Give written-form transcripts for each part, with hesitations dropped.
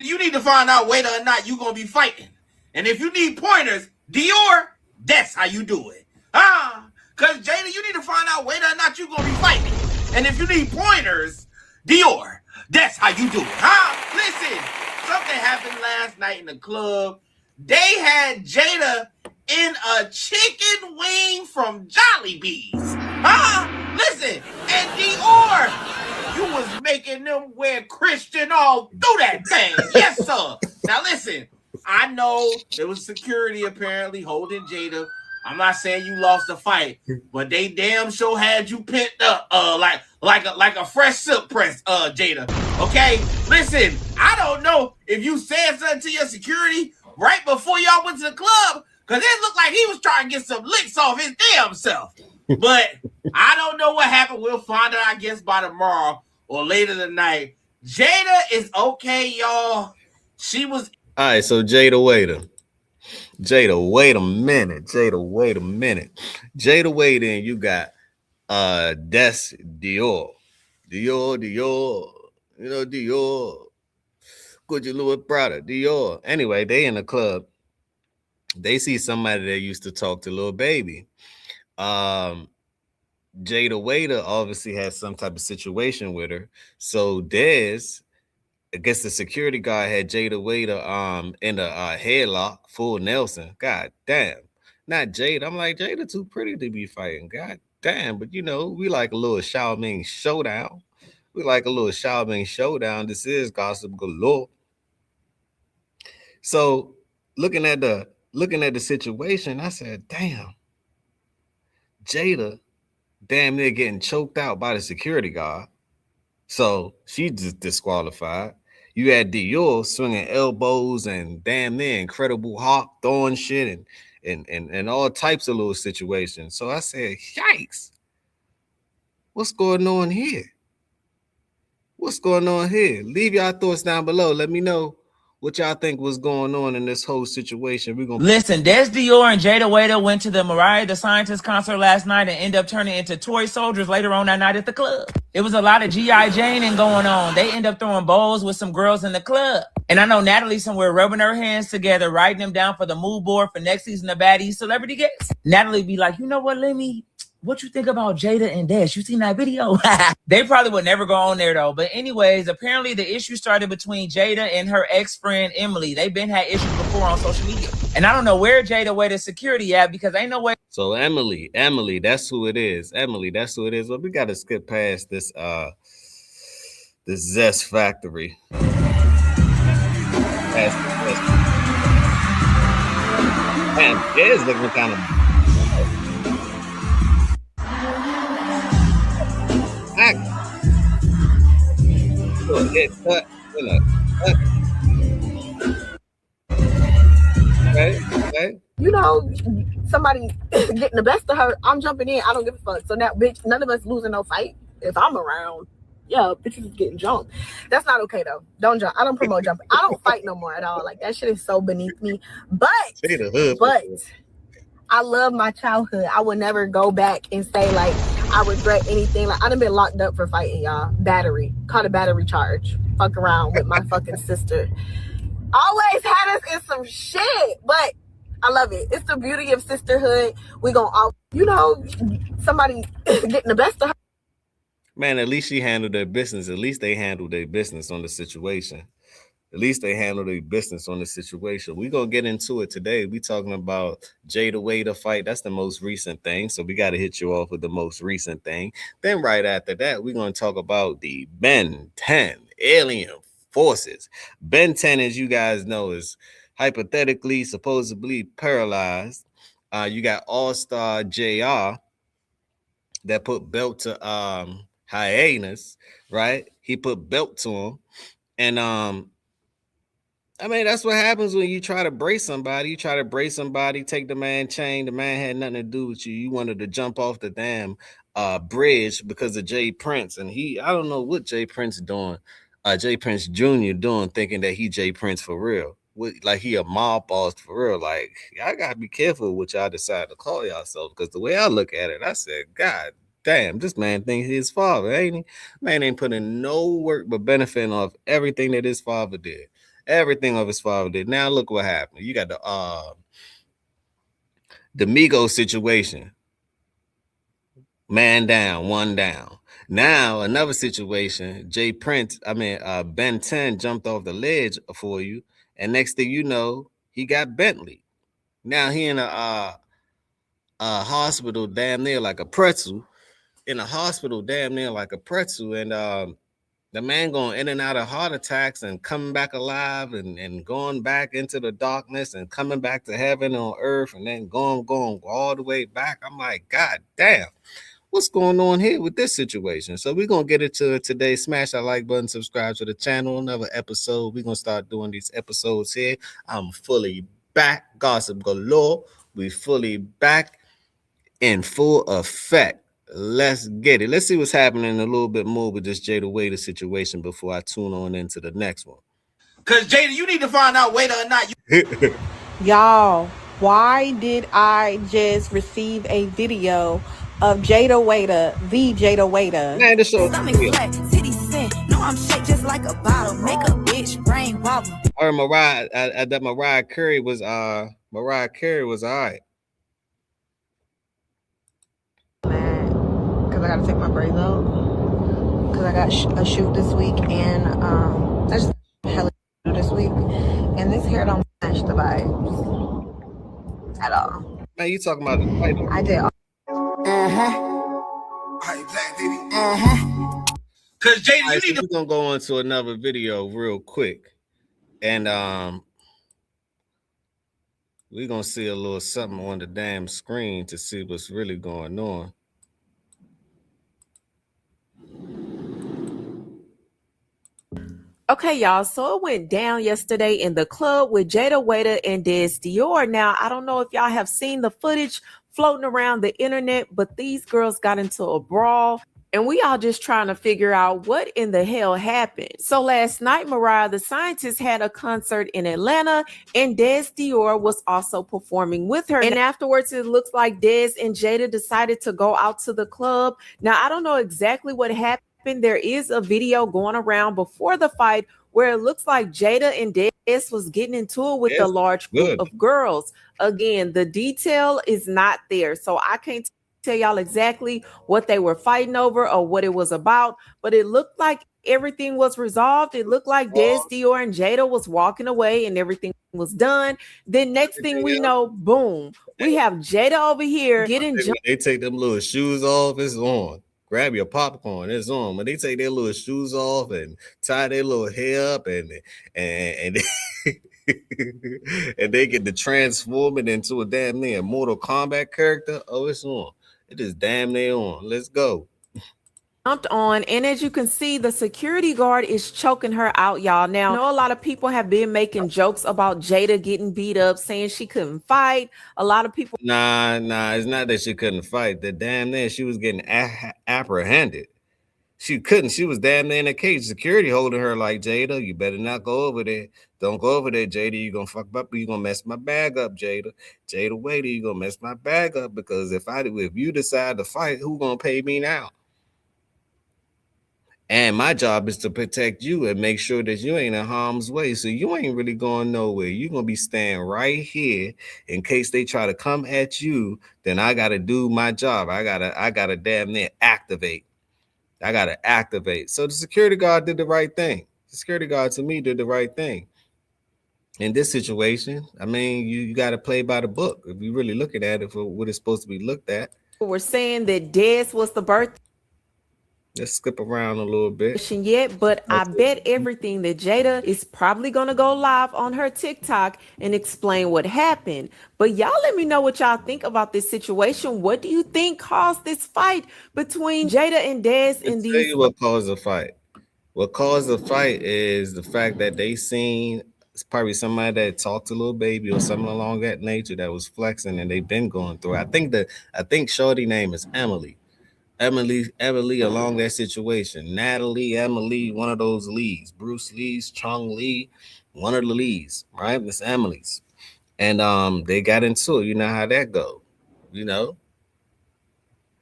You need to find out whether or not you're going to be fighting. And if you need pointers, Dior, that's how you do it. Because Jayda, you need to find out whether or not you're going to be fighting. And if you need pointers, Dior, that's how you do it. Listen, something happened last night in the club. They had Jayda in a chicken wing from Jollibee's. Listen, and Dior, you was making them wear Christian all through that thing. Yes, sir. Now listen, I know there was security apparently holding Jayda. I'm not saying you lost the fight, but they damn sure had you pent up like a fresh silk press, Jayda. Okay? Listen, I don't know if you said something to your security right before y'all went to the club, because it looked like he was trying to get some licks off his damn self. But I don't know what happened. We'll find out, I guess, by tomorrow or later tonight. Jayda is okay, y'all. She was... All right, so Jayda Wayda. Jayda, wait a minute. Jayda Wayda, and you got that's Dior. Dior. You know, Dior. Gucci Louis Prada, Dior. Anyway, they in the club. They see somebody that used to talk to Lil Baby. Jayda Wayda obviously has some type of situation with her. So Dez, I guess the security guard had Jayda Wayda in a headlock, full Nelson. God damn. Not Jayda. I'm like, Jayda too pretty to be fighting. God damn. But you know, we like a little Xiaoming showdown. This is Gossip Galore. So looking at the situation, I said, damn, Jayda damn near getting choked out by the security guard. So she just disqualified. You had Dior swinging elbows and damn near Incredible Hulk throwing shit and all types of little situations. So I said, yikes. What's going on here? Leave y'all thoughts down below. Let me know what y'all think was going on in this whole situation. We're gonna listen. Des Dior and Jayda Wayda went to the Mariah the Scientist concert last night and end up turning into toy soldiers later on that night at the club. It was a lot of G.I. Janing going on. They end up throwing bowls with some girls in the club. And I know Natalie somewhere rubbing her hands together, writing them down for the mood board for next season of Baddies Celebrity Guests. Natalie be like, you know what, Lemmy? What you think about Jayda and Dash? You seen that video? They probably would never go on there though. But anyways, apparently the issue started between Jayda and her ex-friend Emily. They've been had issues before on social media. And I don't know where Jayda Wayda's security at, because ain't no way. So Emily, that's who it is. Well, we gotta skip past this this Zest Factory. Man, it is looking kind of Okay. You know, somebody getting the best of her, I'm jumping in. I don't give a fuck. So now, bitch, none of us losing no fight. If I'm around, yeah, bitches is getting jumped. That's not okay though. Don't jump. I don't promote jumping. I don't fight no more at all. Like that shit is so beneath me. But I love my childhood. I would never go back and say like I regret anything. Like I done been locked up for fighting, y'all. Battery. Caught a battery charge. Fuck around with my fucking sister. Always had us in some shit, but I love it. It's the beauty of sisterhood. We gonna all, you know, somebody getting the best of her. Man, at least she handled their business. At least they handled their business on the situation. We're going to get into it today. We talking about Jayda Wayda fight. That's the most recent thing. So we got to hit you off with the most recent thing. Then right after that, we're going to talk about the Ben 10 alien forces. Ben 10, as you guys know, is hypothetically, supposedly paralyzed. You got Allstar JR that put belt to Hyenas, right? He put belt to him. And I mean, that's what happens when you try to brace somebody. Take the man chain. The man had nothing to do with you. You wanted to jump off the damn bridge because of Jay Prince. And I don't know what Jay Prince doing. Jay Prince Jr. doing, thinking that he Jay Prince for real. Like he a mob boss for real. Like, y'all gotta be careful what y'all decide to call yourself. Because the way I look at it, I said, God damn, this man thinks his father, ain't he? Man ain't putting no work but benefiting off everything that his father did. Everything of his father did. Now look what happened. You got the Migos situation. Man down, one down. Now another situation. Ben 10 jumped off the ledge for you, and next thing you know, he got Bentley. Now he in a hospital damn near like a pretzel. In a hospital damn near like a pretzel, and the man going in and out of heart attacks and coming back alive and going back into the darkness and coming back to heaven on earth and then going all the way back. I'm like, God damn, what's going on here with this situation? So we're going to get into it today. Smash that like button, subscribe to the channel. Another episode. We're going to start doing these episodes here. I'm fully back. Gossip galore. We fully back in full effect. Let's get it. Let's see what's happening a little bit more with this Jayda Wayda situation before I tune on into the next one. Because, Jayda, you need to find out whether or not you... Y'all, why did I just receive a video of Jayda Wayda, the Jayda Wayda? Man, this show. No, I'm shaped just like a bottle. Make a bitch brain wobble. Or Mariah Carey was all right. Because I gotta take my braids out. Because I got a shoot this week, and I just hella this week, and this hair don't match the vibes at all. Man, you talking about the title? I did. Black, baby. Because, Jayda, you need to... We're gonna go on to another video real quick, and we're gonna see a little something on the damn screen to see what's really going on. Okay, y'all, so it went down yesterday in the club with Jayda Wayda and Dior. Now, I don't know if y'all have seen the footage floating around the internet, but these girls got into a brawl, and we all just trying to figure out what in the hell happened. So last night, Mariah the Scientist had a concert in Atlanta, and Dior was also performing with her. And afterwards, it looks like Des and Jayda decided to go out to the club. Now, I don't know exactly what happened. There is a video going around before the fight where it looks like Jayda and Des was getting into it with a large group of girls. Again, the detail is not there, so I can't tell y'all exactly what they were fighting over or what it was about, but it looked like everything was resolved. It looked like Dior and Jayda was walking away and everything was done. Then next thing we know, boom, we have Jayda over here getting they take them little shoes off, it's on. Grab your popcorn, it's on. When they take their little shoes off and tie their little hair up and and they get to transform it into a damn near Mortal Kombat character, oh, it's on. It is damn near on. Let's go. Jumped on, and as you can see, the security guard is choking her out, y'all. Now, I know a lot of people have been making jokes about Jayda getting beat up, saying she couldn't fight. A lot of people... Nah, it's not that she couldn't fight. The damn near she was getting apprehended. She couldn't. She was damn near in a cage. Security holding her like, Jayda, you better not go over there. Don't go over there, Jayda. You're going to fuck up. You're going to mess my bag up, Jayda. Jayda Wayda, you're going to mess my bag up because if you decide to fight, who going to pay me now? And my job is to protect you and make sure that you ain't in harm's way. So you ain't really going nowhere. You're going to be staying right here in case they try to come at you. Then I got to do my job. I got to damn near activate. I got to activate. So the security guard did the right thing. The security guard to me did the right thing. In this situation, I mean, you got to play by the book. If you really looking at it for what it's supposed to be looked at. We're saying that Des was the birth. Let's skip around a little bit. Yet, but I bet everything that Jayda is probably going to go live on her TikTok and explain what happened. But y'all let me know what y'all think about this situation. What do you think caused this fight between Jayda and Des in these? Tell you what caused the fight. What caused the fight is the fact that they seen it's probably somebody that talked to Lil Baby or something along that nature that was flexing and they've been going through. I think Shorty name is Emily along that situation. Natalie, Emily, one of those Lees. Bruce Lee's, Chung Lee, one of the Lees, right? It's Emily's. And they got into it. You know how that go. You know?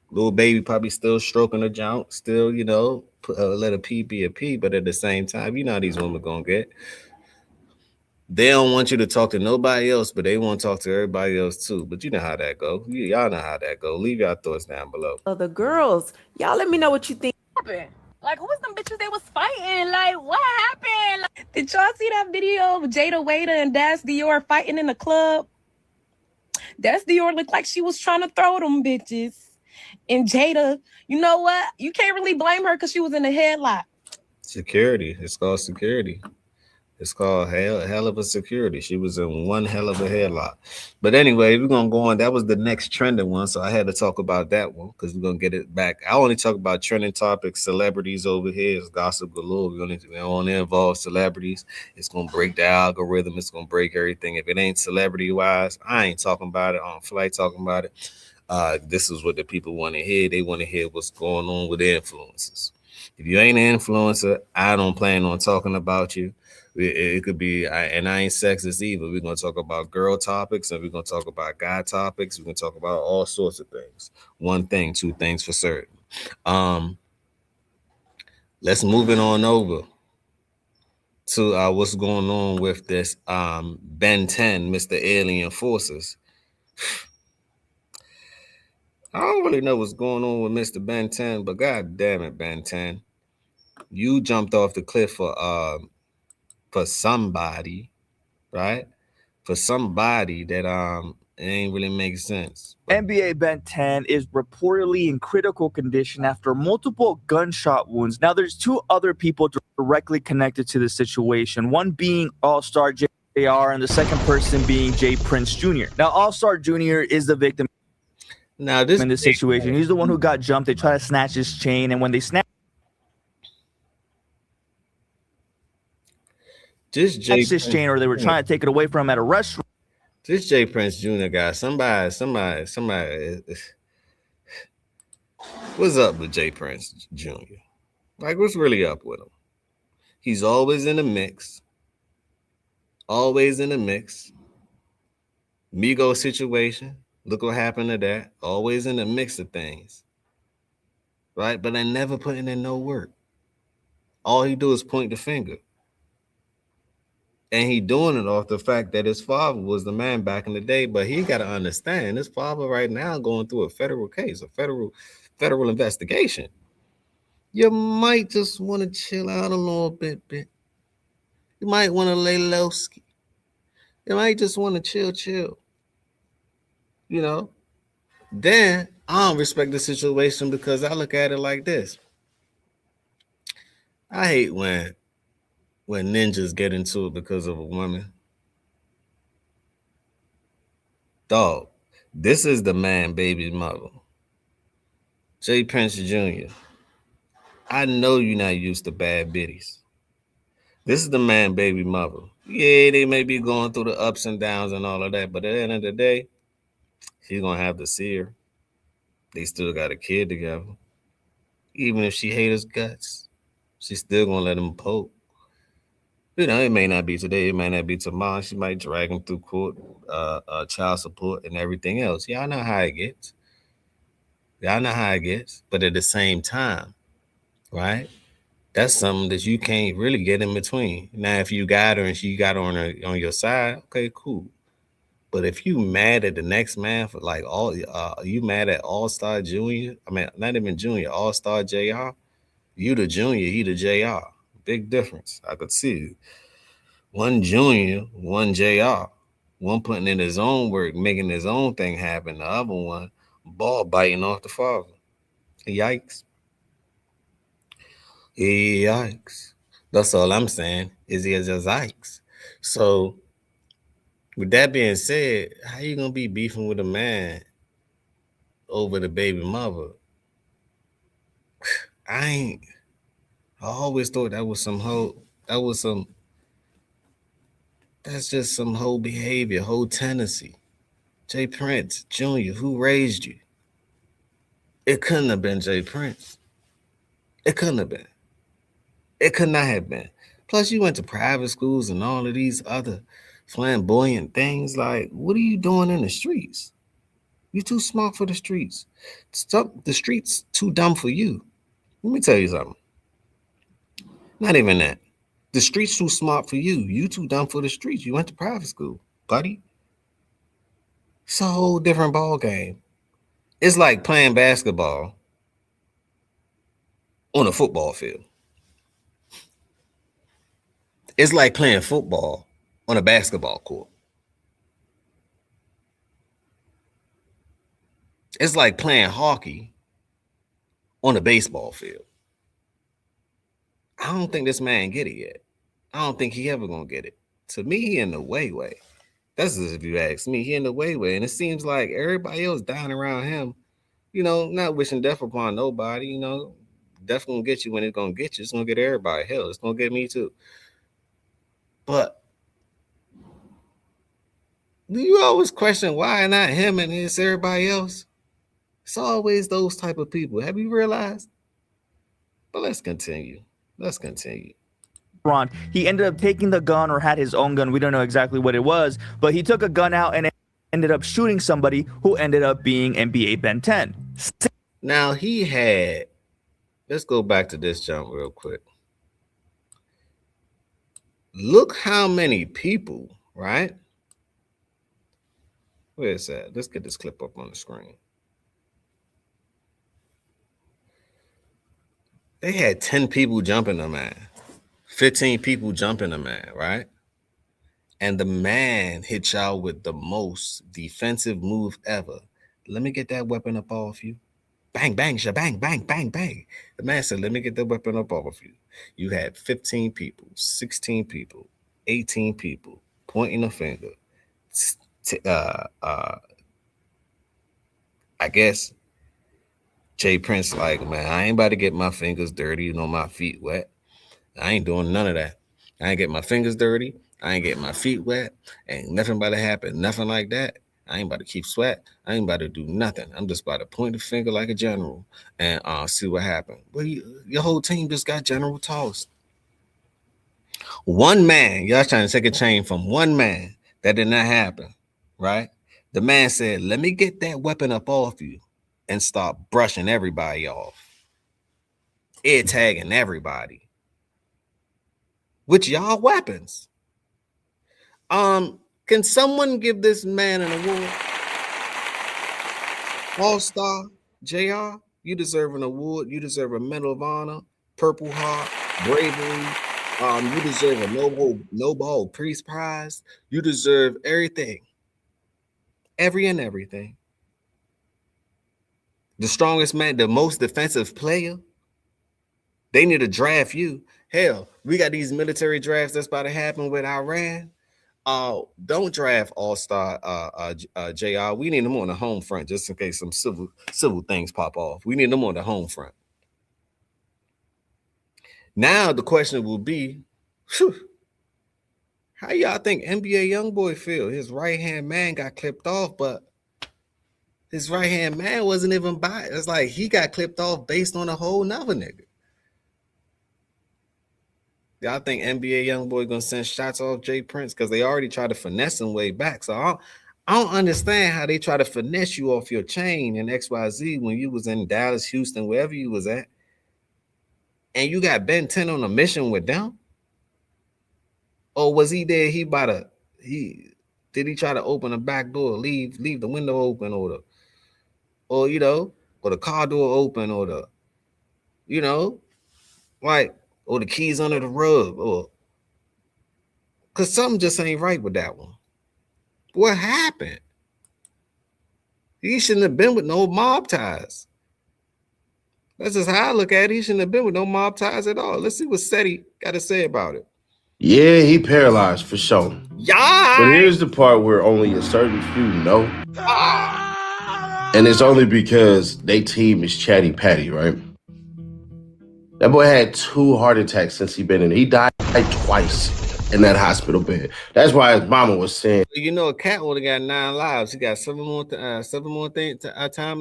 Lil Baby probably still stroking the junk, still, let a P be a P, but at the same time, you know how these women gonna get. They don't want you to talk to nobody else, but they want to talk to everybody else too. But you know how that go. Y'all know how that go. Leave your thoughts down below. The girls, y'all let me know what you think. Like, who was them bitches they was fighting? Like, what happened? Like, did y'all see that video of Jayda Wayda and Dior fighting in the club? Dior looked like she was trying to throw them bitches. And Jayda, you know what? You can't really blame her because she was in a headlock. Security. It's called security. It's called hell of a security. She was in one hell of a headlock. But anyway, we're going to go on. That was the next trending one. So I had to talk about that one because we're going to get it back. I only talk about trending topics, celebrities over here. It's gossip galore. We don't want to involve celebrities. It's going to break the algorithm. It's going to break everything. If it ain't celebrity-wise, I ain't talking about it. I don't feel like talking about it. This is what the people want to hear. They want to hear what's going on with the influencers. If you ain't an influencer, I don't plan on talking about you. It could be, and I ain't sexist either. We're going to talk about girl topics and we're going to talk about guy topics. We're going to talk about all sorts of things. One thing, two things for certain. Let's move it on over to what's going on with this Ben 10, Mr. Alien Forces. I don't really know what's going on with Mr. Ben 10, but god damn it, Ben 10. You jumped off the cliff for somebody, right? For somebody that it ain't really make sense. NBA Ben 10 is reportedly in critical condition after multiple gunshot wounds. Now, there's two other people directly connected to the situation, one being Allstar JR and the second person being Jay Prince Jr. Now, Allstar Jr. is the victim now this in this situation. He's the one who got jumped. They try to snatch his chain, and when they snatch this chain, or they were trying to take it away from him at a restaurant. This Jay Prince Jr. guy, somebody. What's up with Jay Prince Jr.? Like, what's really up with him? He's always in the mix. Always in the mix. Migos situation. Look what happened to that. Always in the mix of things. Right? But they never putting in no work. All he do is point the finger. And he doing it off the fact that his father was the man back in the day. But he got to understand, his father right now going through a federal case, a federal investigation. You might just want to chill out a little bit. You might want to lay low ski. You might just want to chill. You know? Then I don't respect the situation because I look at it like this. I hate when ninjas get into it because of a woman. Dog, this is the man baby's mother. Jay Prince Jr. I know you're not used to bad biddies. This is the man baby mother. Yeah, they may be going through the ups and downs and all of that, but at the end of the day, she's going to have to see her. They still got a kid together. Even if she hates his guts, she's still going to let him poke. You know, it may not be today, it may not be tomorrow. She might drag him through court, child support, and everything else. Y'all know how it gets. But at the same time, right? That's something that you can't really get in between. Now, if you got her and she got on your side, okay, cool. But if you mad at the next man for like you mad at Allstar Junior? I mean, not even Junior, Allstar JR. You the Junior, he the JR. Big difference. I could see it. One Junior, one JR. One putting in his own work, making his own thing happen. The other one, ball biting off the father. Yikes. Yikes. That's all I'm saying. Is he just yikes? So, with that being said, how you gonna be beefing with a man over the baby mother? I always thought that was some hoe. That's just some whole behavior, whole tendency. Jay Prince Jr., who raised you? It couldn't have been Jay Prince. It couldn't have been. It could not have been. Plus, you went to private schools and all of these other flamboyant things. Like, what are you doing in the streets? You're too smart for the streets. The streets too dumb for you. Let me tell you something. Not even that. The streets too smart for you. You too dumb for the streets. You went to private school, buddy. It's a whole different ball game. It's like playing basketball on a football field. It's like playing football on a basketball court. It's like playing hockey on a baseball field. I don't think this man get it yet. I don't think he ever gonna get it. To me, he in the way. That's just if you ask me. He in the way. And it seems like everybody else dying around him, not wishing death upon nobody, death gonna get you when it's gonna get you. It's gonna get everybody. Hell, it's gonna get me too. But do you always question why not him and it's everybody else? It's always those type of people. Have you realized? But let's continue. Ron, he ended up taking the gun or had his own gun. We don't know exactly what it was, but he took a gun out and ended up shooting somebody who ended up being NBA Ben 10. Now let's go back to this jump real quick. Look how many people, right? Where is that? Let's get this clip up on the screen. They had 10 people jumping the man, 15 people jumping the man, right? And the man hit y'all with the most defensive move ever. Let me get that weapon up off you. Bang, bang, shabang, bang, bang, bang. The man said, let me get the weapon up off you. You had 15 people, 16 people, 18 people pointing a finger. I guess Jay Prince like, man, I ain't about to get my fingers dirty, my feet wet. I ain't doing none of that. I ain't get my fingers dirty. I ain't getting my feet wet. Ain't nothing about to happen. Nothing like that. I ain't about to keep sweat. I ain't about to do nothing. I'm just about to point the finger like a general and see what happened. Well, your whole team just got general tossed. One man, y'all trying to take a chain from one man. That did not happen, right? The man said, let me get that weapon up off you and start brushing everybody off. Ear tagging everybody with y'all weapons. Can someone give this man an award? All-Star, JR, you deserve an award. You deserve a Medal of Honor, Purple Heart, Bravery. You deserve a Nobel Peace Prize. You deserve everything. Everything. The strongest man, the most defensive player. They need to draft you. Hell, we got these military drafts that's about to happen with Iran. Don't draft All-Star JR. We need them on the home front just in case some civil things pop off. We need them on the home front. Now the question will be, how y'all think NBA YoungBoy feel? His right-hand man got clipped off, but his right-hand man wasn't even by. It's like he got clipped off based on a whole nother nigga. Y'all think NBA YoungBoy gonna send shots off Jay Prince because they already tried to finesse him way back? So I don't understand how they try to finesse you off your chain in XYZ when you was in Dallas, Houston, wherever you was at, and you got Ben 10 on a mission with them. Or was he there? Did he try to open the back door, leave the window open, or the car door open, or or the keys under the rug, or because something just ain't right with that one. What happened? He shouldn't have been with no mob ties. That's just how I look at it. He shouldn't have been with no mob ties at all. Let's see what Seti got to say about it. Yeah, he paralyzed for sure. Yeah. But here's the part where only a certain few know. And it's only because they team is chatty patty, right? That boy had 2 heart attacks since he been in. He died twice in that hospital bed. That's why his mama was saying. A cat only got 9 lives. He got 7 more time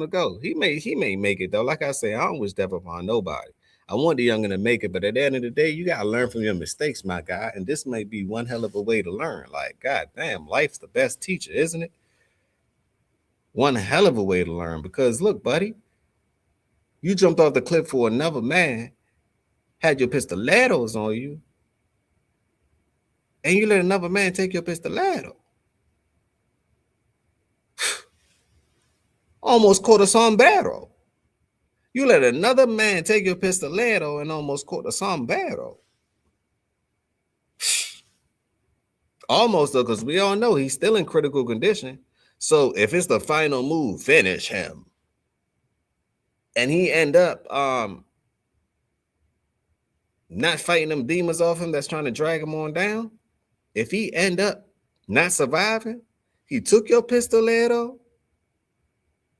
to go. He may make it though. Like I say, I don't wish death upon nobody. I want the youngin' to make it, but at the end of the day, you gotta learn from your mistakes, my guy. And this may be one hell of a way to learn. Like, god damn, life's the best teacher, isn't it? One hell of a way to learn. Because look, buddy, you jumped off the cliff for another man, had your pistoleros on you, and you let another man take your pistolero. Almost caught a sombrero. You let another man take your pistolero and almost caught a sombrero. Almost though, because we all know he's still in critical condition. So if it's the final move, finish him. And he end up not fighting them demons off him that's trying to drag him on down. If he end up not surviving, he took your pistolero,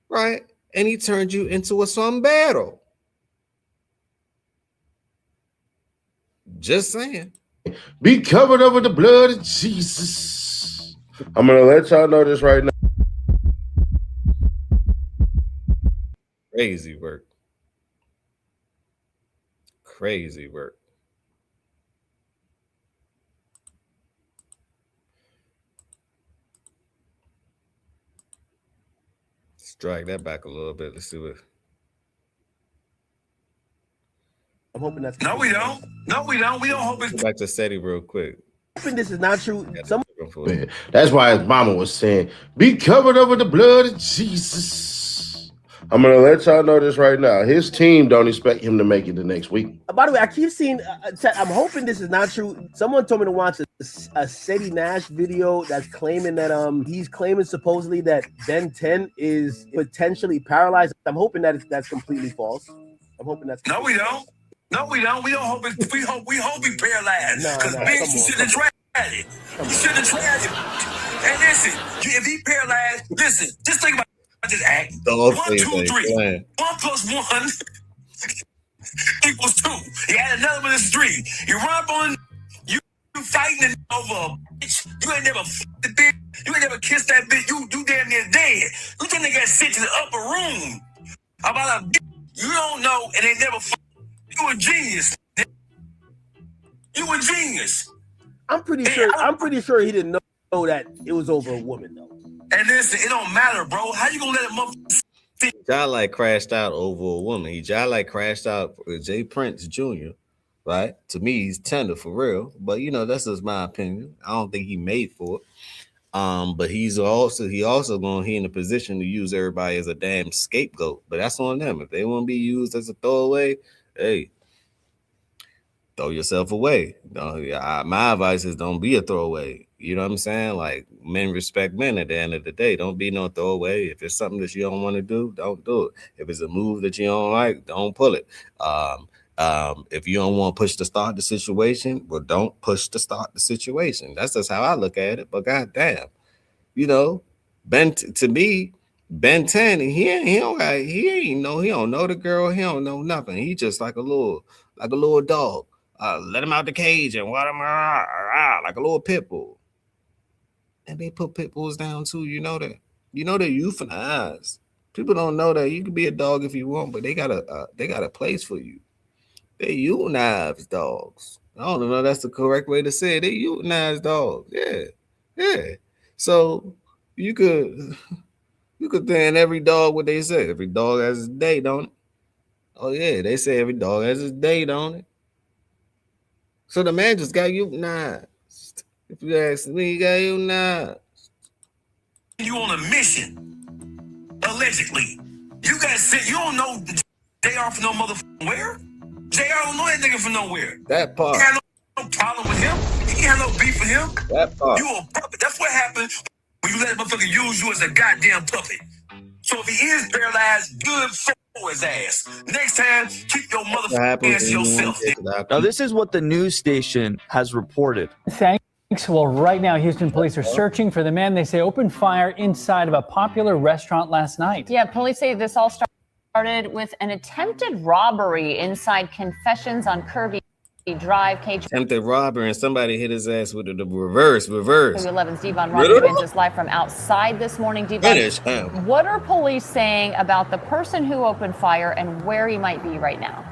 right? And he turned you into a sombrero. Just saying. Be covered over the blood of Jesus. I'm going to let y'all know this right now. Crazy work. Crazy work. Let's drag that back a little bit. Let's see what. I'm hoping that's. No, we don't. No, we don't. We don't hope it's. Go back to SETI real quick. Hoping this is not true. That's why his mama was saying, be covered over the blood of Jesus. I'm going to let y'all know this right now. His team don't expect him to make it the next week. By the way, I keep seeing, I'm hoping this is not true. Someone told me to watch a Sadie Nash video that's claiming that he's claiming supposedly that Ben 10 is potentially paralyzed. I'm hoping that that's completely false. I'm hoping that's no, we don't. No, we don't. We don't hope it. We hope he paralyzed. Because Ben shouldn't have tried it. He shouldn't have tried it. And listen, if he paralyzed, listen, just think about this act. 1, 2, 3. 1 plus 1 equals 2. He had another one that's 3. You run up on you fighting over a bitch. You ain't never fucked the bitch. You ain't never kissed that bitch. You damn near dead. You think they got sent to the upper room about a bitch you don't know and they never fucked. You a genius. You a genius. I'm pretty sure he didn't know that it was over a woman though. And listen, it don't matter, bro. How you gonna let a motherfucker? Jai like crashed out over a woman. Jai like crashed out with Jay Prince Jr. Right? To me, he's tender for real. But you know, that's just my opinion. I don't think he made for it. But he also going he in a position to use everybody as a damn scapegoat. But that's on them. If they want to be used as a throwaway, hey, throw yourself away. My advice is don't be a throwaway. You know what I'm saying? Like, men respect men at the end of the day. Don't be no throwaway. If it's something that you don't want to do, don't do it. If it's a move that you don't like, don't pull it. If you don't want to push to start the situation, well, don't push to start the situation. That's just how I look at it. But goddamn, you know, to me, Ben 10, he don't know the girl. He don't know nothing. He just like a little dog. Let him out the cage and what him like a little pit bull. And they put pit bulls down too. You know that. You know they're euthanized. People don't know that you can be a dog if you want, but they got a place for you. They euthanize dogs. I don't know if that's the correct way to say it. They euthanize dogs. Yeah. So you could thank every dog what they say. Every dog has its day, don't it? Oh yeah, they say every dog has its day, don't it? So the man just got euthanized. If you ask me, he got euthanized. You on a mission, allegedly. You got sent. You don't know JR from no motherfucking where. JR don't know that nigga from nowhere. That part. He had no problem with him. He had no beef with him. That part. You a puppet. That's what happens when you let a motherfucker use you as a goddamn puppet. So if he is paralyzed, good for his ass. Next time, keep your motherfucking ass to yourself. Now, this is what the news station has reported. Thanks. Well, right now, Houston police are searching for the man they say opened fire inside of a popular restaurant last night. Yeah, police say this all started with an attempted robbery inside Confessions on Kirby Drive. Attempted robbery, and somebody hit his ass with the reverse. 11's Devon Ross joins us live from outside this morning. Devon, what are police saying about the person who opened fire and where he might be right now?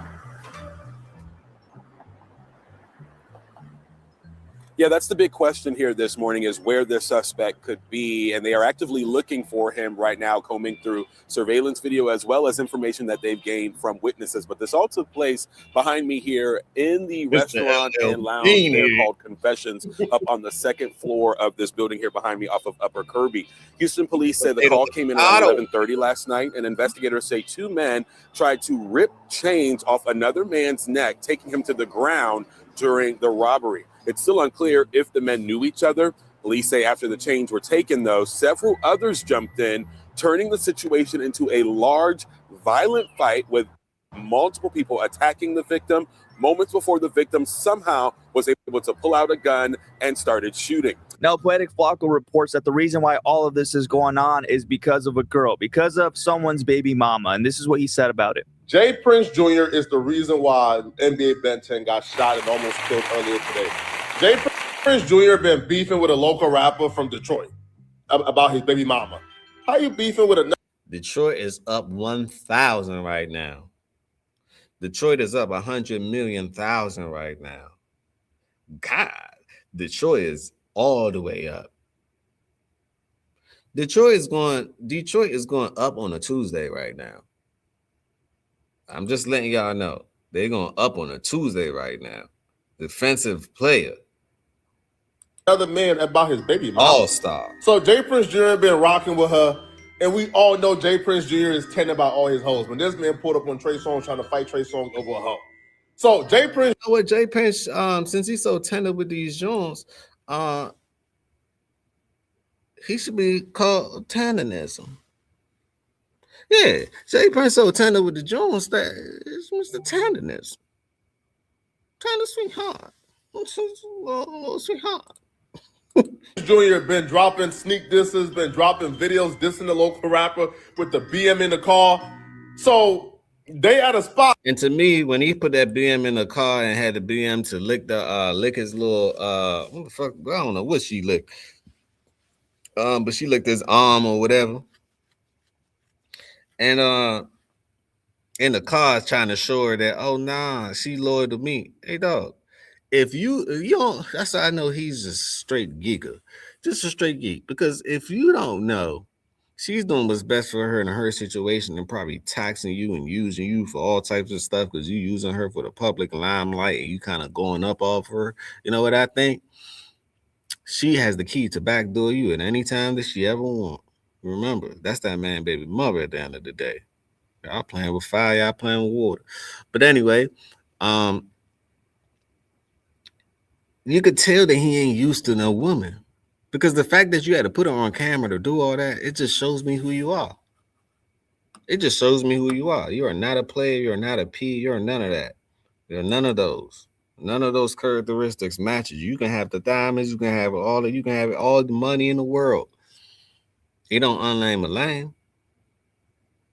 Yeah, that's the big question here this morning is where this suspect could be. And they are actively looking for him right now, combing through surveillance video as well as information that they've gained from witnesses. But this all took place behind me here in the restaurant and lounge there called Confessions up on the second floor of this building here behind me off of Upper Kirby. Houston police say the call came in around 11:30 last night, and investigators say two men tried to rip chains off another man's neck, taking him to the ground during the robbery. It's still unclear if the men knew each other. Police say after the chains were taken, though, several others jumped in, turning the situation into a large, violent fight with multiple people attacking the victim moments before the victim somehow was able to pull out a gun and started shooting. Now, Poetic Flacco reports that the reason why all of this is going on is because of a girl, because of someone's baby mama. And this is what he said about it. Jay Prince Jr. is the reason why NBA Ben 10 got shot and almost killed earlier today. Jay Prince Jr. been beefing with a local rapper from Detroit about his baby mama. How you beefing with a... Detroit is up 1,000 right now. Detroit is up 100 million thousand right now. God, Detroit is all the way up. Detroit is going up on a Tuesday right now. I'm just letting y'all know. They're going up on a Tuesday right now. Defensive player. Other man about his baby mama. All-star. So Jay Prince Jr. been rocking with her, and we all know Jay Prince Jr. is tender about all his hoes. When this man pulled up on Trey Songz trying to fight Trey Songz over a hoe. So Jay Prince... You know what, Jay Prince, since he's so tender with these Jones, he should be called tanderism. Yeah, Jay Prince so tender with the Jones that it's Mr. Tenderness. Tender sweetheart. Little sweetheart. Jr. been dropping sneak disses, been dropping videos dissing the local rapper with the BM in the car. So they at a spot. And to me, when he put that BM in the car and had the BM to lick his little what the fuck? I don't know what she licked. But she licked his arm or whatever. And in the car trying to show her that, oh nah, she loyal to me. Hey dog, if you don't, that's how I know he's a straight geeker. Just a straight geek. Because if you don't know, she's doing what's best for her in her situation and probably taxing you and using you for all types of stuff because you using her for the public limelight and you kind of going up off her. You know what I think? She has the key to backdoor you at any time that she ever want. Remember, that's that man baby mother at the end of the day. Y'all playing with fire, y'all playing with water. But anyway, you could tell that he ain't used to no woman. Because the fact that you had to put her on camera to do all that, it just shows me who you are. It just shows me who you are. You are not a player, you're not a P, you're none of that. You're none of those. None of those characteristics matches. You can have the diamonds, you can have all the money in the world. You don't unlame a lame.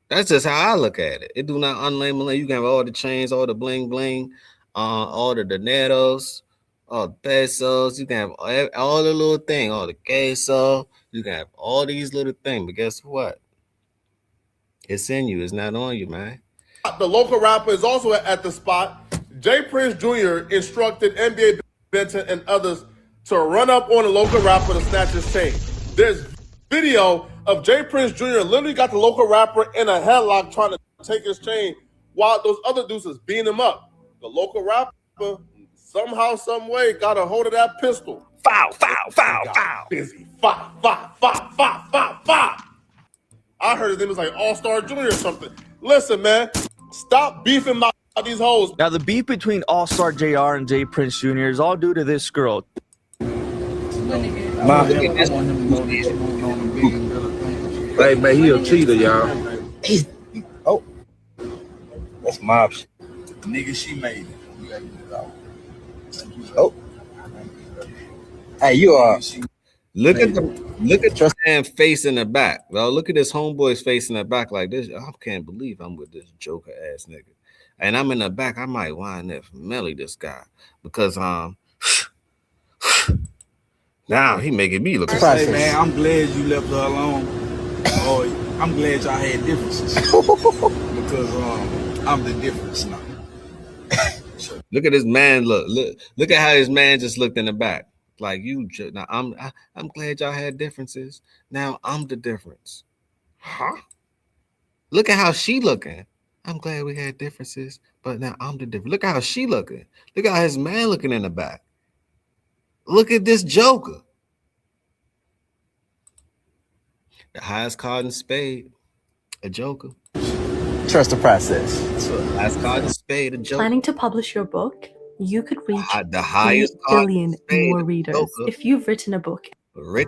That's just how I look at it. It do not unlame a lame. You can have all the chains, all the bling bling, all the dineros, all the pesos. You can have all the little thing, all the queso. You can have all these little things. But guess what? It's in you. It's not on you, man. The local rapper is also at the spot. Jay Prince Jr. instructed NBA Benton and others to run up on the local rapper to snatch his chain. There's video of Jay Prince Jr. literally got the local rapper in a headlock trying to take his chain while those other dudes is beating him up. The local rapper somehow, some way got a hold of that pistol. Foul, foul, foul, foul. Busy. Foul. I heard his name was like Allstar Jr. or something. Listen, man, stop beefing about these hoes. Now, the beef between All-Star JR and Jay Prince Jr. is all due to this girl. Hey, man, he a cheater, y'all. Oh, that's mob shit. Nigga, she made it. Oh. Hey, you are. Look at your man face in the back, bro. Look at this homeboy's face in the back like this. I can't believe I'm with this joker ass nigga. And I'm in the back. I might wind up melly this guy because now he making me look. Hey man, I'm glad you left her alone. Oh, I'm glad y'all had differences because I'm the difference now. Look at this man. Look at how his man just looked in the back. Like now I'm glad y'all had differences. Now I'm the difference. Huh? Look at how she looking. I'm glad we had differences, but now I'm the difference. Look at how she looking. Look at how his man looking in the back. Look at this joker. The highest card in spade, a joker. Trust the process. So highest card in spade, a joker. Planning to publish your book? You could reach the highest 3 billion more readers joker. if you've written a book.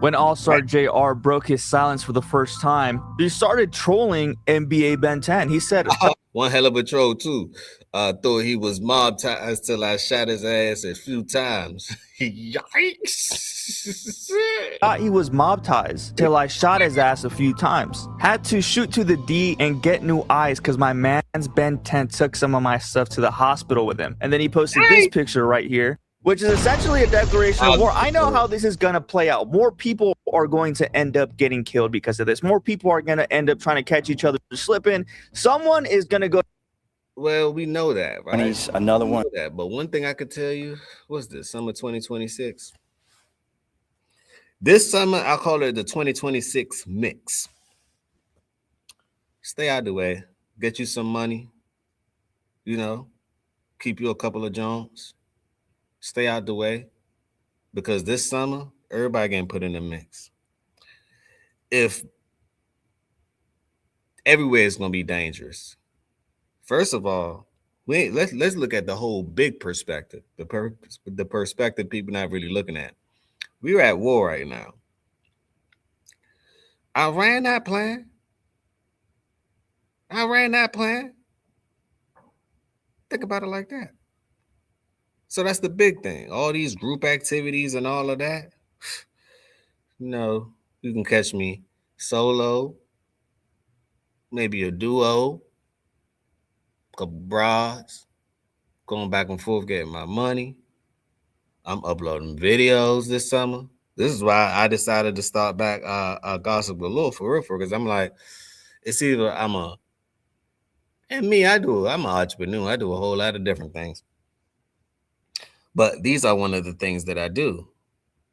When All-Star JR broke his silence for the first time, he started trolling NBA Ben 10. He said, one hell of a troll too. Thought he was mob-tized till I shot his ass a few times. Yikes. Thought he was mob-tized till I shot his ass a few times. Had to shoot to the D and get new eyes because my man's Ben 10 took some of my stuff to the hospital with him. And then he posted this picture right here, which is essentially a declaration of war. I know how this is going to play out. More people are going to end up getting killed because of this. More people are going to end up trying to catch each other slipping. Someone is going to go. Well, we know that, right? He's another one. That. But one thing I could tell you, what's this, summer 2026? This summer, I'll call it the 2026 mix. Stay out the way. Get you some money. You know, keep you a couple of Jones. Stay out the way, because this summer everybody getting put in the mix. If everywhere is going to be dangerous. First of all, let's look at the whole big perspective. The perspective people not really looking at. We're at war right now. Iran not playing. Think about it like that. So that's the big thing. All these group activities and all of that. No, you can catch me solo, maybe a duo, couple bras, going back and forth getting my money. I'm uploading videos this summer. This is why I decided to start back Gossip Galore for real, because I'm like, it's either I'm an entrepreneur. I do a whole lot of different things. But these are one of the things that I do.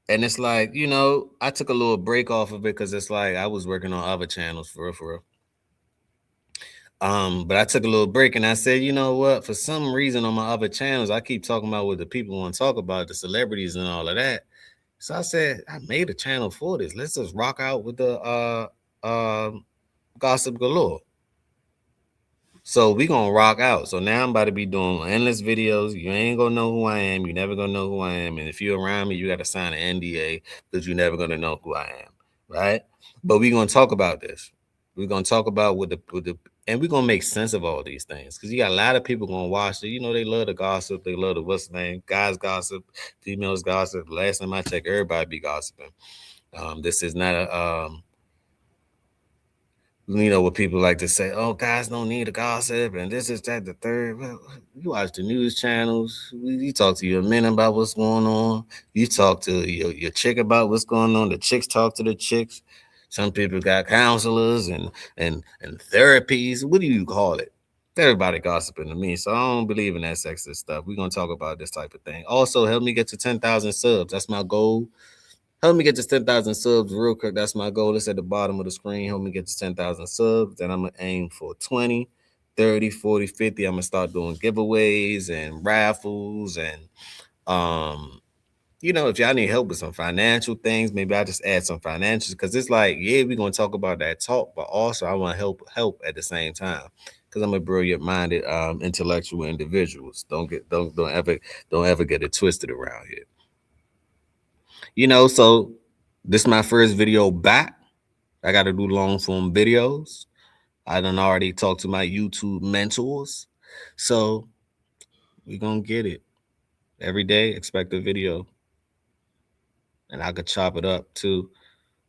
And it's like, you know, I took a little break off of it because it's like I was working on other channels for real. But I took a little break and I said, you know what? For some reason on my other channels, I keep talking about what the people want to talk about, the celebrities and all of that. So I said, I made a channel for this. Let's just rock out with the Gossip Galore. So we gonna rock out. So now I'm about to be doing endless videos. You ain't gonna know who I am. You never gonna know who I am. And if you're around me, you got to sign an NDA because you're never gonna know who I am, right? But we're gonna talk about this. We're gonna talk about and we're gonna make sense of all these things, because you got a lot of people gonna watch it. You know, they love the gossip. They love the what's the name? Guys gossip, females gossip. Last time I checked, everybody be gossiping. This is not a you know what people like to say, oh, guys don't need a gossip, and this is that, the third. Well, you watch the news channels, you talk to your men about what's going on, you talk to your chick about what's going on, the chicks talk to the chicks. Some people got counselors and therapies. What do you call it? Everybody gossiping to me, so I don't believe in that sexist stuff. We're going to talk about this type of thing. Also, help me get to 10,000 subs. That's my goal. Help me get to 10,000 subs real quick. That's my goal. It's at the bottom of the screen. Help me get to 10,000 subs. Then I'm going to aim for 20, 30, 40, 50. I'm going to start doing giveaways and raffles. And, you know, if y'all need help with some financial things, maybe I'll just add some financials. Because it's like, yeah, we're going to talk about that talk. But also I want to help at the same time. Because I'm a brilliant-minded, intellectual individuals. Don't ever get it twisted around here. You know, so this is my first video back. I got to do long form videos. I done already talked to my YouTube mentors. So we're going to get it. Every day, expect a video. And I could chop it up to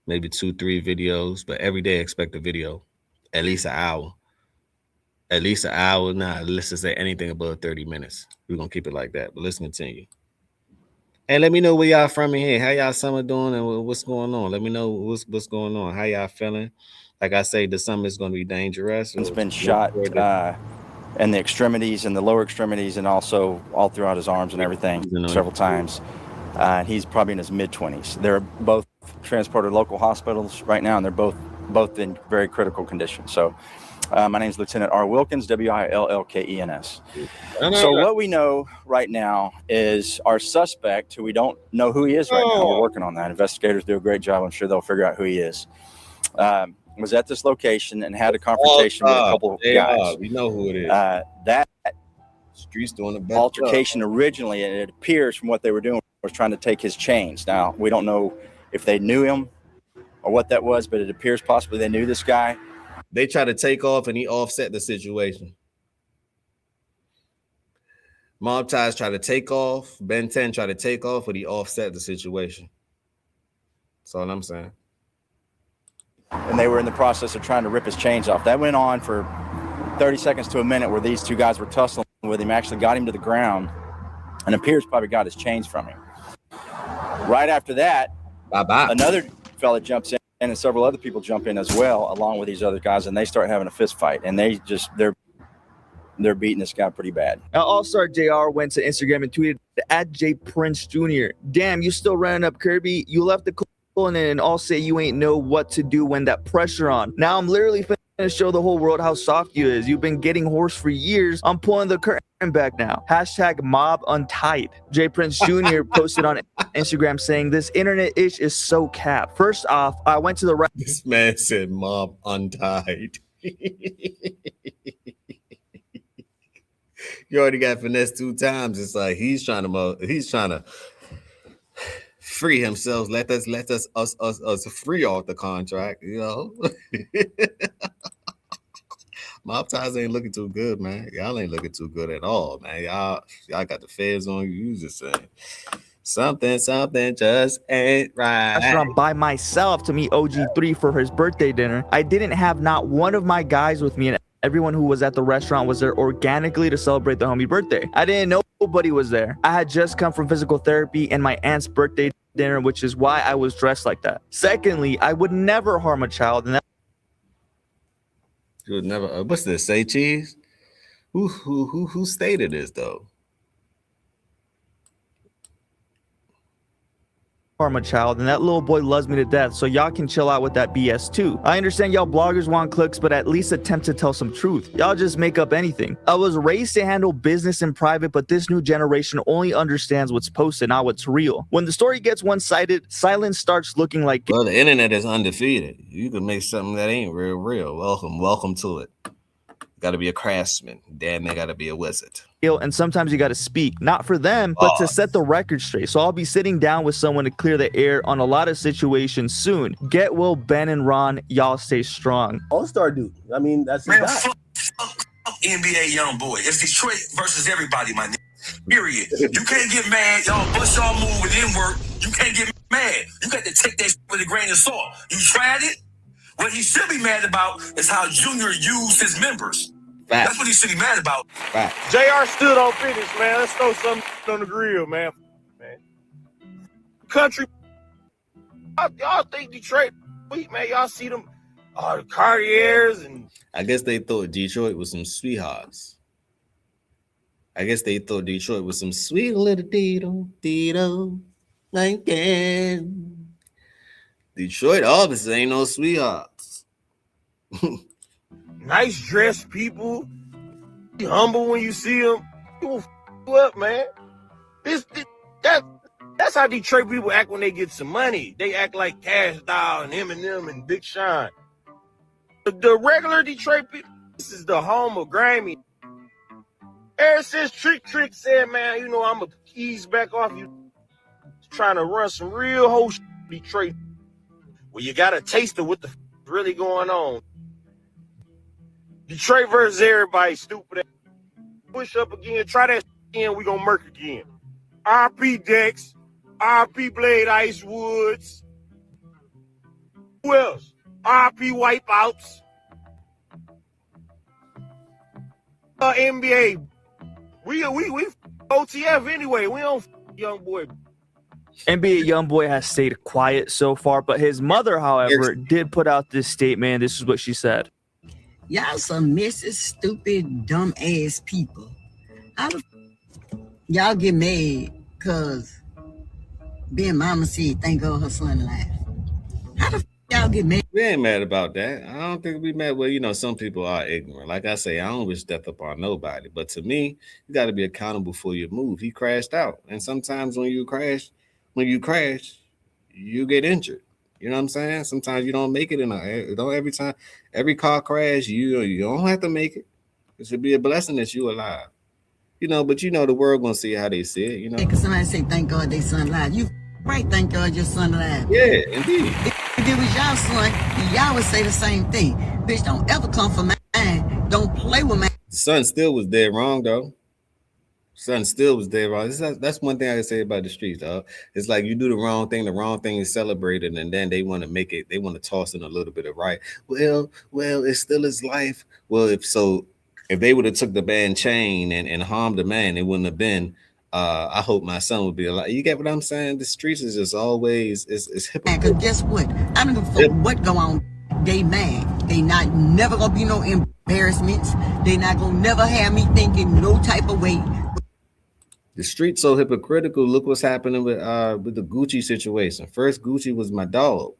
maybe 2-3 videos. But every day, expect a video. At least an hour. At least an hour. Nah, let's just say anything above 30 minutes. We're going to keep it like that. But let's continue. Hey, let me know where y'all from in here. How y'all summer doing and what's going on? Let me know what's going on. How y'all feeling? Like I say, the summer is going to be dangerous. He's been shot in the extremities and the lower extremities, and also all throughout his arms and everything several times. He's probably in his mid-20s. They're both transported to local hospitals right now, and they're both in very critical condition. So my name is Lieutenant R. Wilkins, Willkens. So what we know right now is our suspect, who we don't know who he is right now. We're working on that. Investigators do a great job. I'm sure they'll figure out who he is. Was at this location and had a confrontation with a couple of guys. We know who it is. That Street's doing the best altercation originally, and it appears from what they were doing, was trying to take his chains. Now, we don't know if they knew him or what that was, but it appears possibly they knew this guy. They tried to take off, and he offset the situation. Mob Ties tried to take off. Ben 10 tried to take off, but he offset the situation. That's all I'm saying. And they were in the process of trying to rip his chains off. That went on for 30 seconds to a minute where these two guys were tussling with him, actually got him to the ground, and appears probably got his chains from him. Right after that, another fella jumps in, and several other people jump in as well, along with these other guys, and they start having a fist fight. And they're beating this guy pretty bad. Now, All-Star JR went to Instagram and tweeted at J Prince Jr. Damn, you still running up Kirby? You left the and then all say you ain't know what to do when that pressure on. Now I'm literally finna show the whole world how soft you is. You've been getting hoarse for years. I'm pulling the curtain back now. Hashtag mob untied. J Prince Jr. posted on Instagram saying this internet ish is so cap. First off, I went to the This man said mob untied. You already got finessed 2 times. It's like he's trying to free himself. Let us free off the contract, you know. Mob Ties ain't looking too good, man. Y'all ain't looking too good at all, man. Y'all got the feds on you. You just saying something just ain't right. Restaurant by myself to meet OG3 for his birthday dinner. I didn't have not one of my guys with me, and everyone who was at the restaurant was there organically to celebrate the homie birthday. I didn't know nobody was there. I had just come from physical therapy and my aunt's birthday dinner, which is why I was dressed like that. Secondly, I would never harm a child, and that you would never. What's this? Say cheese? Who stated this though? harm a child, and that little boy loves me to death, so y'all can chill out with that BS too. I understand y'all bloggers want clicks, but at least attempt to tell some truth. Y'all just make up anything. I was raised to handle business in private, but this new generation only understands what's posted, not what's real. When the story gets one-sided, silence starts looking like... Well, the internet is undefeated. You can make something that ain't real. Welcome to it. Got to be a craftsman. Damn, they got to be a wizard. And sometimes you got to speak, not for them, but to set the record straight. So I'll be sitting down with someone to clear the air on a lot of situations soon. Get well, Ben and Ron. Y'all stay strong. All-Star dude. I mean, that's his guy. Fuck NBA young boy. It's Detroit versus everybody, my nigga. Period. You can't get mad. Y'all bust y'all move and then work. You can't get mad. You got to take that with a grain of salt. You tried it. What he should be mad about is how Junior used his members. Fact. That's what he should be mad about. Fact. JR stood on business, man. Let's throw something on the grill, man. Country. Y'all think Detroit sweet, man. Y'all see them the Cartiers and... I guess they thought Detroit was some sweethearts. I guess they thought Detroit was some sweet little Tito, like that. Detroit obviously ain't no sweethearts. Nice dressed people. Be humble when you see them. You will f you up, man. That's how Detroit people act when they get some money. They act like Cash Doll and Eminem and Big Sean. The regular Detroit people, this is the home of grimy. Ever since Trick said, man, you know, I'm going to ease back off you. Trying to run some real whole shit Detroit. Well, you got a taste of what the f really going on. Detroit versus everybody, stupid. Push up again, try that again, we gonna murk again. RP Dex, RP Blade Ice Woods. Who else? RP Wipeouts. NBA. We OTF anyway. We don't young boy. NBA YoungBoy has stayed quiet so far, but his mother, however, did put out this statement. This is what she said. Y'all some messy, stupid, dumb ass people. How the y'all get mad because Being mama said, thank God her son alive. How the f y'all get mad? We ain't mad about that. I don't think we mad. Well, you know, some people are ignorant. Like I say, I don't wish death upon nobody. But to me, you got to be accountable for your move. He crashed out, and sometimes when you crash, you get injured. You know what I'm saying? Sometimes you don't make it don't every time, every car crash, you don't have to make it. It should be a blessing that you alive. You know, but you know the world gonna see how they see it. You know, Because somebody say, thank God they son alive. You right, thank God your son alive. Yeah, indeed. If it was y'all son, y'all would say the same thing. Bitch, don't ever come for mine. Don't play with mine. The son still was dead wrong though. Son still was dead wrong. That's one thing I can say about the streets, dog. It's like you do the wrong thing is celebrated, and then they want to make it. They want to toss in a little bit of right. Well, it's still his life. Well, if they would have took the band chain and harmed the man, it wouldn't have been. I hope my son would be alive. You get what I'm saying? The streets is just always it's hypocritical. Because guess what? I don't give a fuck what go on. They mad. They not never gonna be no embarrassments. They not gonna never have me thinking no type of way. The street's so hypocritical. Look what's happening with the Gucci situation. First, Gucci was my dog,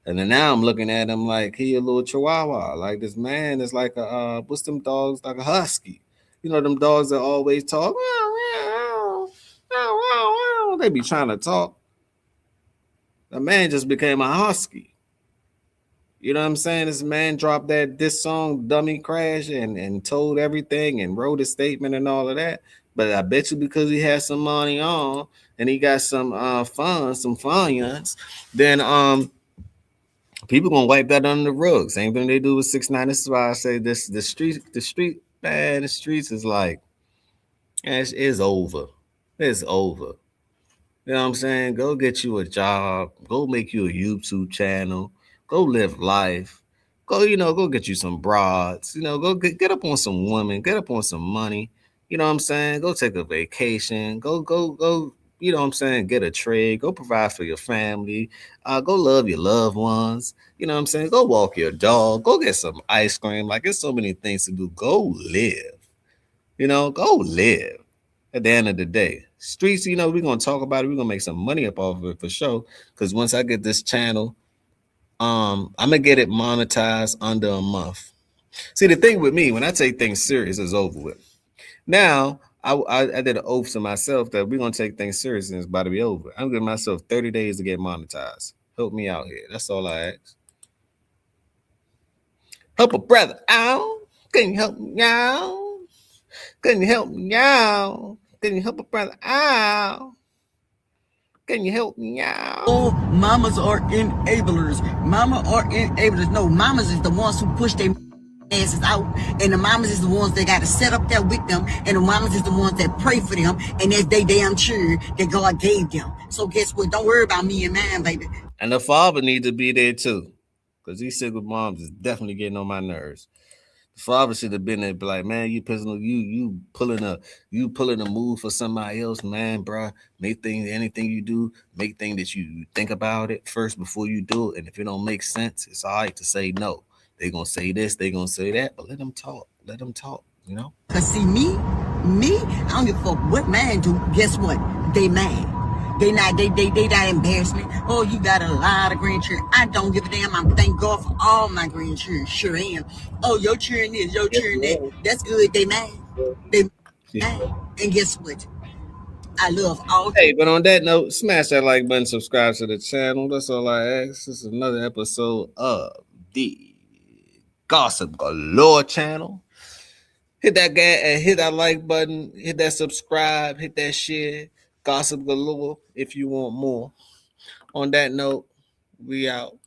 and then now I'm looking at him like he a little chihuahua. Like this man is like a what's them dogs, like a husky. You know them dogs that always talk. They be trying to talk. The man just became a husky. You know what I'm saying? This man dropped this song, Dummy Crash, and told everything and wrote a statement and all of that. But I bet you because he has some money on and he got some funds, then people gonna wipe that under the rug. Same thing they do with 6ix9ine. This is why I say this: the streets is like it's over. It's over. You know what I'm saying? Go get you a job. Go make you a YouTube channel. Go live life. Go get you some broads. Go get up on some women. Get up on some money. You know what I'm saying? Go take a vacation. Go, you know what I'm saying? Get a trade. Go provide for your family. Go love your loved ones. You know what I'm saying? Go walk your dog. Go get some ice cream. Like, there's so many things to do. Go live. Go live. At the end of the day, streets, we're going to talk about it. We're going to make some money up off of it for sure. Because once I get this channel, I'm going to get it monetized under a month. See, the thing with me, when I take things serious, it's over with. Now, I did an oath to myself that we're going to take things serious and it's about to be over. I'm giving myself 30 days to get monetized. Help me out here. That's all I ask. Help a brother out. Can you help me out? Can you help me out? Can you help a brother out? Can you help me out? Oh, mamas are enablers. Mama are enablers. No, mamas is the ones who push their asses out, and the mamas is the ones that got to set up there with them, and the mamas is the ones that pray for them, and that's they damn sure that God gave them. So guess what? Don't worry about me and mine, baby. And the father needs to be there too, because these single moms is definitely getting on my nerves. The father should have been there, be like, man, you pulling a move for somebody else, man, bro. Anything you do, make things that you think about it first before you do it. And if it don't make sense, it's all right to say no. They're gonna say this, they're gonna say that, but let them talk. Cause see me, I don't give a fuck what man do. Guess what? They mad. They not embarrassment. Oh, you got a lot of grandchildren. I don't give a damn. I'm thank God for all my grandchildren. Sure am. Oh, your children this, your children that. That's good. They mad. They mad. And guess what? I love all. Hey, but on that note, smash that like button, subscribe to the channel. That's all I ask. This is another episode of the Gossip Galore channel. Hit that like button, hit that subscribe, hit that share. Gossip Galore if you want more. On that note, we out.